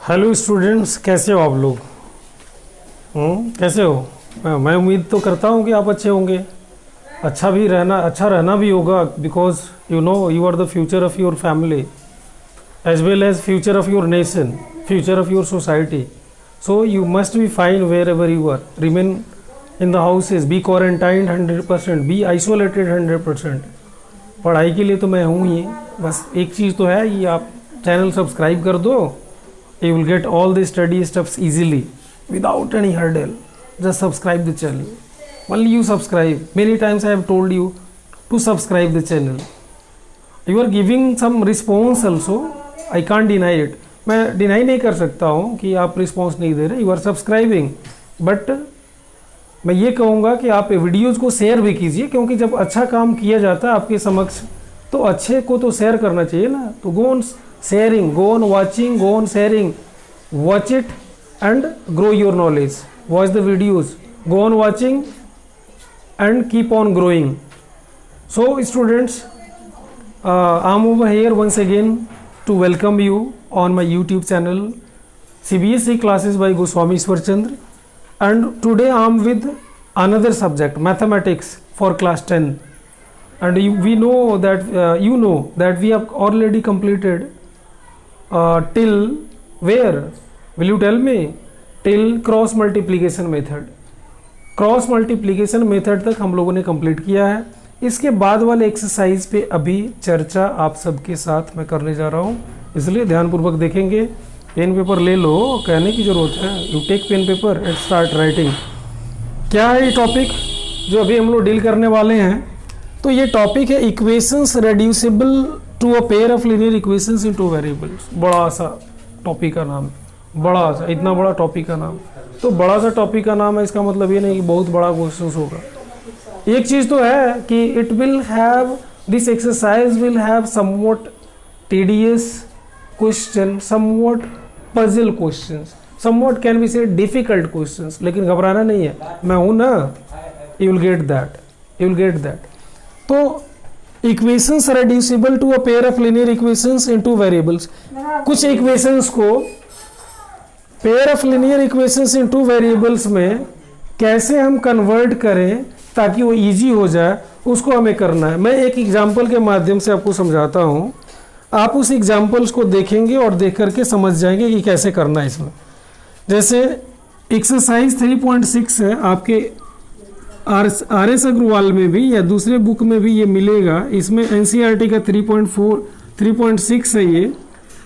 Hello students, कैसे हो आप लोग? कैसे हो? मैं उम्मीद तो करता हूँ कि आप अच्छे होंगे। अच्छा रहना भी होगा, because you are the future of your family as well as future of your nation, future of your society. So you must be fine wherever you are. Remain in the houses, be quarantined 100%, be isolated 100%. पढ़ाई के लिए तो मैं हूँ ही. बस एक चीज़ तो है, ये आप चैनल सब्सक्राइब कर दो. You will get all the study stuffs easily without any hurdle. Just subscribe the channel. Only you subscribe. Many times I have told you to subscribe the channel. You are giving some response also. I can't deny it. मैं deny नहीं कर सकता हूँ कि आप response नहीं दे रहे. You are subscribing. But मैं ये कहूँगा कि आप वीडियोज़ को शेयर भी कीजिए, क्योंकि जब अच्छा काम किया जाता है आपके समक्ष तो अच्छे को तो शेयर करना चाहिए ना. तो go on sharing, go on watching, go on sharing, watch it and grow your knowledge. Watch the videos, go on watching and keep on growing. So students, I'm over here once again to welcome you on my YouTube channel CBSE classes by Goswami Swarchandra, and today I'm with another subject, mathematics for class 10. And we know that we have already completed till where? Will you tell me? Till cross multiplication method. Cross multiplication method तक हम लोगों ने complete किया है. इसके बाद वाले exercise पे अभी चर्चा आप सबके साथ मैं करने जा रहा हूँ, इसलिए ध्यानपूर्वक देखेंगे. पेन पेपर ले लो, कहने की ज़रूरत है. You take pen paper and start writing. क्या है ये टॉपिक जो अभी हम लोग डील करने वाले हैं? तो ये टॉपिक है equations reducible to a pair of linear equations in two variables. बड़ा सा टॉपिक का नाम, बड़ा सा, इतना बड़ा टॉपिक का नाम. तो बड़ा सा टॉपिक का नाम है, इसका मतलब ये नहीं कि बहुत बड़ा क्वेश्चन होगा. एक चीज़ तो है कि it will have, this exercise will have somewhat tedious question, somewhat puzzle questions, somewhat can be say difficult questions. लेकिन घबराना नहीं है, मैं हूँ ना. You will get that, you will get that. तो equations reducible to a pair of linear equations in two variables. कुछ equations को pair of linear equations in two variables में कैसे हम कन्वर्ट करें ताकि वो इजी हो जाए, उसको हमें करना है. मैं एक एग्जांपल के माध्यम से आपको समझाता हूँ. आप उस एग्जांपल्स को देखेंगे और देख करके समझ जाएंगे कि कैसे करना है इसमें. जैसे एक्सरसाइज 3.6 है आपके आर एस अग्रवाल में भी या दूसरे बुक में भी ये मिलेगा. इसमें एनसीईआरटी का 3.6 है ये.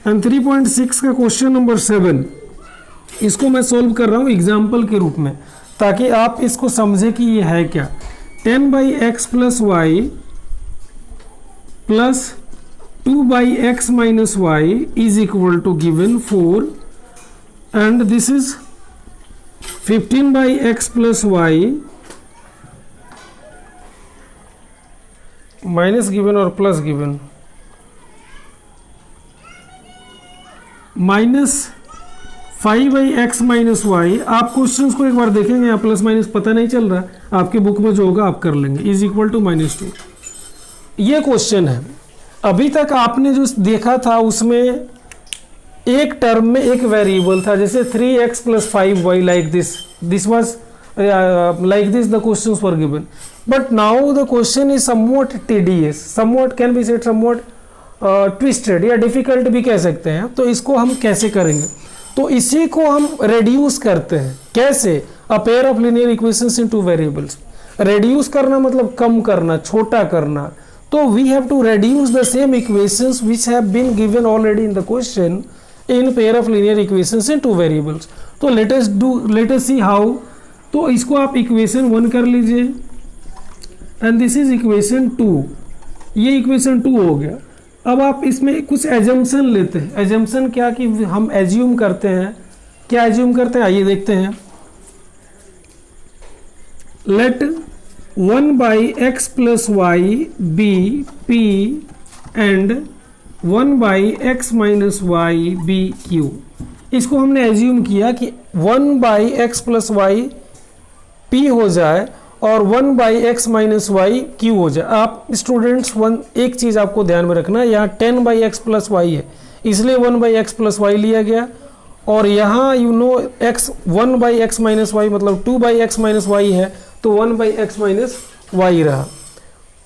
एंड 3.6 का क्वेश्चन नंबर 7, इसको मैं सोल्व कर रहा हूँ एग्जाम्पल के रूप में, ताकि आप इसको समझे कि ये है क्या. 10/x + y plus 2/x - y is equal to given 4, and this is 15/x + y minus given और प्लस गिवन, -5/x - y. आप क्वेश्चंस को एक बार देखेंगे, यहाँ प्लस माइनस पता नहीं चल रहा, आपके बुक में जो होगा आप कर लेंगे. Is equal to -2. ये क्वेश्चन है. अभी तक आपने जो देखा था उसमें एक टर्म में एक वेरिएबल था, जैसे 3x + 5y like this was like this the questions were given. But now the question is somewhat tedious, somewhat can be said somewhat twisted या difficult भी कह सकते हैं. तो इसको हम कैसे करेंगे? तो इसी को हम reduce करते हैं. कैसे? A pair of linear equations into variables. reduce करना मतलब कम करना, छोटा करना. तो we have to reduce the same equations which have been given already in the question in pair of linear equations into variables. तो let us see how. तो इसको आप इक्वेशन 1 कर लीजिए, एंड दिस इज इक्वेशन 2. ये equation 2 हो गया. अब आप इसमें कुछ एजम्पशन लेते हैं. एजम्पशन क्या कि हम एज्यूम करते हैं. क्या एज्यूम करते हैं आइए देखते हैं. Let 1/x + y be p and 1/x - y be q. इसको हमने एज्यूम किया कि 1/x + y p हो जाए और 1/x - y q हो जाए. आप स्टूडेंट्स एक चीज़ आपको ध्यान में रखना है, यहाँ 10/x + y है, इसलिए 1/x + y लिया गया, और यहाँ you know x 1 by x minus y मतलब 2 बाई एक्स माइनस वाई है, तो 1 बाई एक्स माइनस वाई रहा।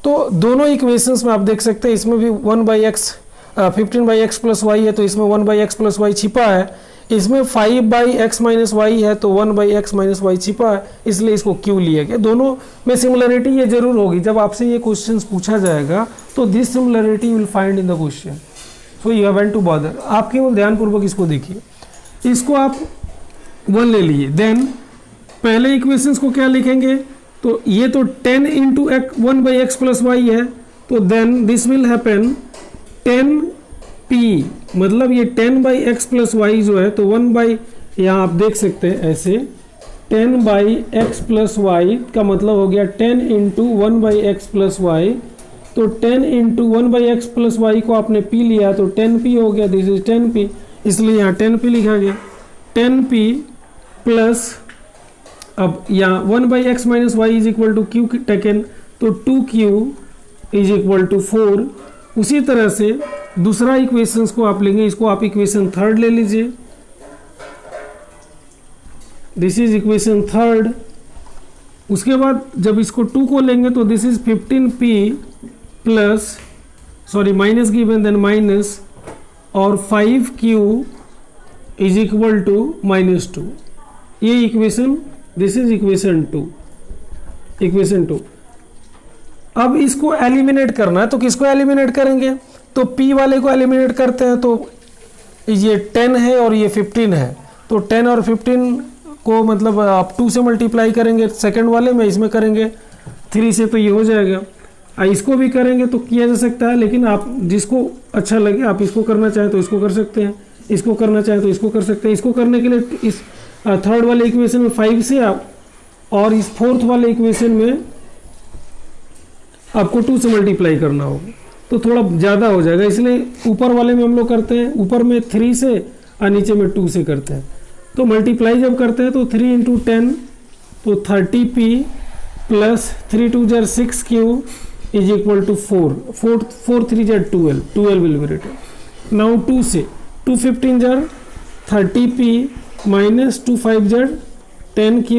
तो दोनों इक्वेशंस में आप देख सकते हैं, इसमें भी 1 by x 15 by x plus y है, तो इसमें 1 बाई एक्स प्लस वाई छिपा है। इसमें 5 बाई एक्स माइनस वाई है, तो 1 बाई एक्स माइनस वाई छिपा है, इसलिए इसको क्यू लिया गया। दोनों में सिमिलरिटी ये जरूर होगी, जब आपसे ये क्वेश्चन पूछा जाएगा तो this similarity will find in the question, so you have to bother. आप केवल ध्यानपूर्वक इसको देखिए, इसको आप 1 ले लिए, देन पहले इक्वेशंस को क्या लिखेंगे, तो ये तो 10 into 1 by x plus y है, तो then this will happen 10p, मतलब ये 10 बाई एक्स प्लस वाई जो है, तो 1 बाई, यहाँ आप देख सकते हैं ऐसे 10 बाई एक्स प्लस वाई का मतलब हो गया 10 into 1 by x plus y. तो 10 into 1 by x plus y को आपने p लिया तो 10p हो गया, दिस इज 10p, इसलिए यहाँ 10p लिखा गया। 10p प्लस अब यहाँ 1 by x minus y is equal to q taken, तो 2q इज इक्वल टू 4। उसी तरह से दूसरा इक्वेशंस को आप लेंगे, इसको आप इक्वेशन थर्ड ले लीजिए, दिस इज इक्वेशन थर्ड। उसके बाद जब इसको 2 को लेंगे तो this is 15p plus sorry minus given then minus और 5q इज इक्वल टू -2। ये equation, this is equation 2, equation 2। अब इसको एलिमिनेट करना है, तो किसको एलिमिनेट करेंगे, तो p वाले को एलिमिनेट करते हैं, तो ये 10 है और ये 15 है, तो 10 और 15 को मतलब आप 2 से मल्टीप्लाई करेंगे सेकंड वाले में, इसमें करेंगे 3 से, तो ये हो जाएगा। इसको भी करेंगे तो किया जा सकता है, लेकिन आप जिसको अच्छा लगे, आप इसको करना चाहें तो इसको कर सकते हैं, इसको करना चाहें तो इसको कर सकते हैं। इसको करने के लिए इस थर्ड वाले इक्वेशन में 5 से आप, और इस फोर्थ वाले इक्वेशन में आपको 2 से मल्टीप्लाई करना होगा, तो थोड़ा ज़्यादा हो जाएगा, इसलिए ऊपर वाले में हम लोग करते हैं, ऊपर में 3 से और नीचे में 2 से करते हैं। तो मल्टीप्लाई जब करते हैं तो 3 इंटू 10 तो 30p प्लस 3 2 जार 6q इज इक्वल टू 4 3 जार 12 विल बी रिटन। नाउ 2 से 2 15 जार 30p माइनस 2 5 जार 10q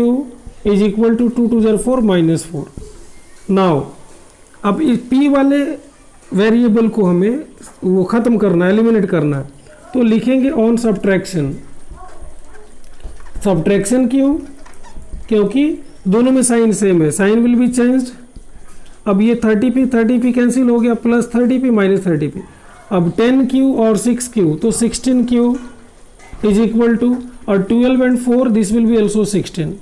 इज इक्वल टू 2 2 जार 4 -4। नाउ अब इस p वाले वेरिएबल को हमें वो ख़त्म करना है, एलिमिनेट करना है, तो लिखेंगे ऑन सब्ट्रैक्शन। सब्ट्रैक्शन क्यों, क्योंकि दोनों में साइन सेम है, साइन विल बी चेंज्ड। अब ये 30p कैंसिल हो गया, प्लस 30p माइनस 30p। अब 10q और 6q, तो 16q इज इक्वल टू, और 12 and 4 this will be also 16,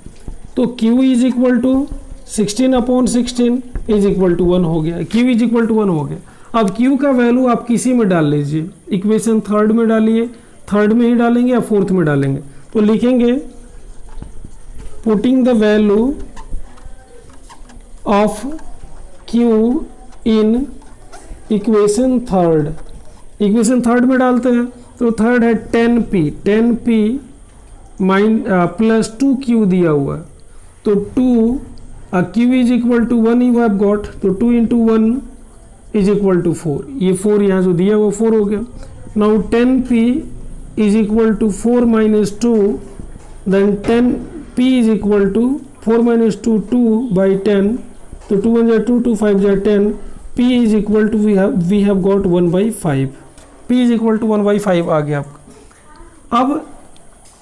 तो q is equal to 16 upon 16 is equal to 1 हो गया, q इज इक्वल टू 1 हो गया। अब q का वैल्यू आप किसी में डाल लीजिए, इक्वेशन थर्ड में डालिए, थर्ड में ही डालेंगे या फोर्थ में डालेंगे, तो लिखेंगे putting the value of q in equation third. Equation third में डालते हैं, तो थर्ड है 10p प्लस 2q दिया हुआ, तो 2 q is equal to 1 you have got, तो 2 इंटू 1 इज इक्वल टू 4, ये 4 यहाँ जो दिया वो 4 हो गया। Now 10p is equal to 4 minus 2, then 10p is equal to 4 minus 2 2 by 10, तो 2 1 2 2 5 10, p is equal to we have got 1 by 5, p is equal to 1 by 5 आ गया आपका। अब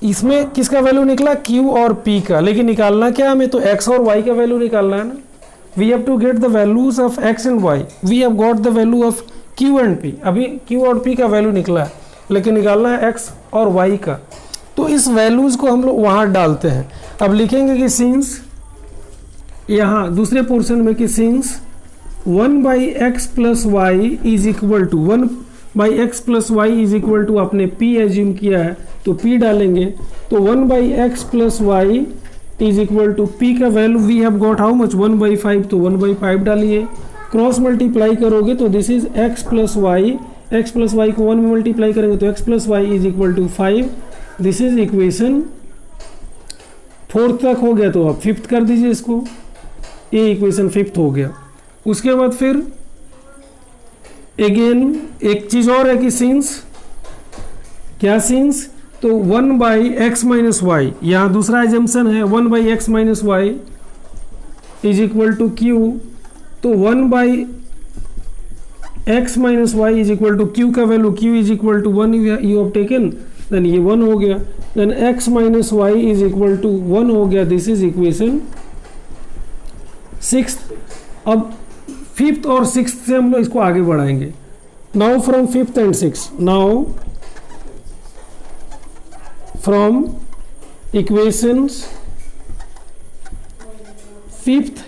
इसमें किसका वैल्यू निकला, q और p का, लेकिन निकालना क्या हमें, तो x और y का वैल्यू निकालना है ना। We have to get the values of x and y, we have got the value of q and p। अभी q और p का वैल्यू निकला है, लेकिन निकालना है x और y का, तो इस वैल्यूज को हम लोग वहाँ डालते हैं। अब लिखेंगे कि सिंस, यहाँ दूसरे पोर्शन में कि since 1 by x plus y is equal to 1 by x plus y is equal to, आपने p एज्यूम किया है तो p डालेंगे, तो 1 by x plus y is equal to p का value we have got how much 1 by 5, तो 1 by 5 डालिए, cross multiply करोगे तो this is x plus y, x plus y को 1 में मल्टीप्लाई करेंगे तो x plus y is equal to 5। This is equation fourth तक हो गया, तो आप फिफ्थ कर दीजिए इसको, ये इक्वेशन फिफ्थ हो गया। उसके बाद फिर अगेन एक चीज़ और है कि सिंस, क्या सिंस तो 1/x माइनस वाई, यहाँ दूसरा एजम्पशन है 1/x minus y is equal to q, तो 1/x minus y is equal to q का value q is equal to 1 you have taken, then ये 1 हो गया, then x minus y is equal to 1 हो गया। This is equation 6। अब 5th और 6th से हम लोग इसको आगे बढ़ाएंगे। Now from 5th and 6th, now from equations 5th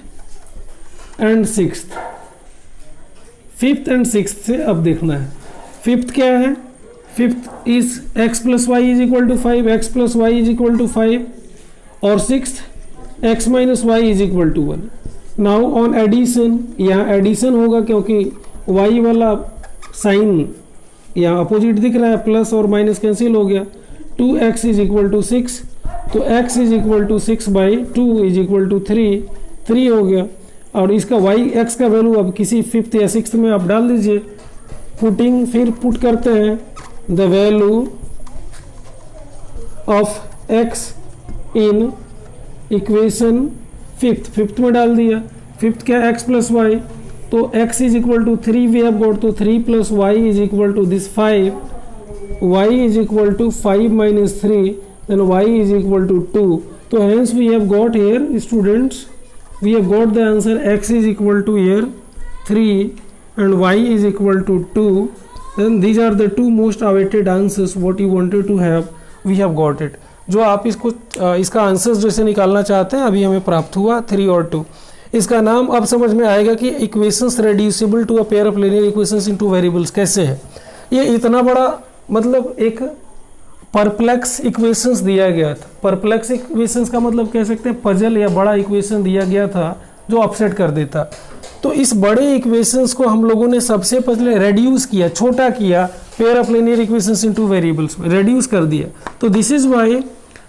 and 6th, 5th and 6th से अब देखना है। 5th क्या है? 5th is x plus y is equal to 5, x plus y is equal to 5, और 6th x minus y is equal to 1। Now on addition, यहाँ addition होगा क्योंकि y वाला साइन यहाँ अपोजिट दिख रहा है, प्लस और माइनस कैंसिल हो गया। 2x इज इक्वल टू 6, तो x is equal to 6/2 is equal to 3 हो गया। और इसका x का वैल्यू अब किसी 5th या 6th में आप डाल दीजिए। पुटिंग, फिर पुट करते हैं the value of x in equation 5th में डाल दिया। 5th क्या? x प्लस वाई, तो x is equal to 3 we have got, तो 3 plus y is equal to this 5, y is equal to 5 minus 3, then y is equal to 2. So hence we have got here, students, we have got the answer x is equal to here 3 and y is equal to 2. Then these are the two most awaited answers what you wanted to have, we have got it. जो आप इसका answers जैसे निकालना चाहते हैं अभी हमें प्राप्त हुआ 3 और 2। इसका नाम अब समझ में आएगा कि equations reducible to a pair of linear equations in two variables कैसे है। ये इतना बड़ा मतलब एक परप्लेक्स इक्वेशंस दिया गया था। परप्लेक्स इक्वेशंस का मतलब कह सकते हैं पजल या बड़ा इक्वेशन दिया गया था जो अपसेट कर देता। तो इस बड़े इक्वेशंस को हम लोगों ने सबसे पहले रेड्यूस किया, छोटा किया, pair of linear equations in two variables में रेड्यूस कर दिया। तो दिस इज वाई,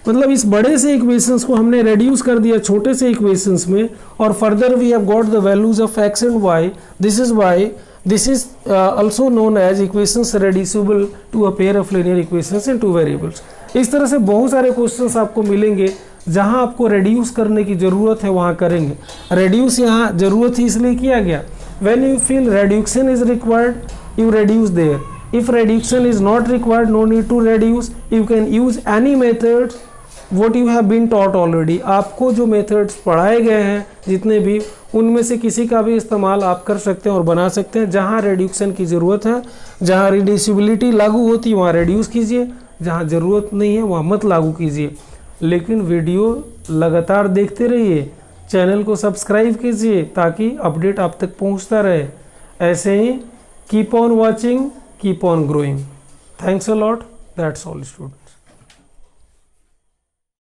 मतलब इस बड़े से इक्वेशंस को हमने रेड्यूस कर दिया छोटे से इक्वेशंस में, और further we have got the values of x and y. This is y this is also known as equations reducible to a pair of linear equations into variables। इस तरह से बहुत सारे क्वेश्चंस आपको मिलेंगे जहां आपको रेड्यूस करने की ज़रूरत है वहां करेंगे। रेड्यूस यहाँ ज़रूरत ही इसलिए किया गया, when you feel reduction is required you reduce there, if reduction is not required no need to reduce, you can use any methods what you have been taught already। आपको जो मेथड्स पढ़ाए गए हैं जितने भी, उनमें से किसी का भी इस्तेमाल आप कर सकते हैं और बना सकते हैं। जहाँ रिड्यूक्शन की ज़रूरत है, जहाँ रिड्यूसिबिलिटी लागू होती है वहाँ रिड्यूस कीजिए, जहाँ ज़रूरत नहीं है वहाँ मत लागू कीजिए। लेकिन वीडियो लगातार देखते रहिए, चैनल को सब्सक्राइब कीजिए ताकि अपडेट आप तक पहुँचता रहे। ऐसे ही keep on watching, keep on growing. Thanks a lot, that's all student.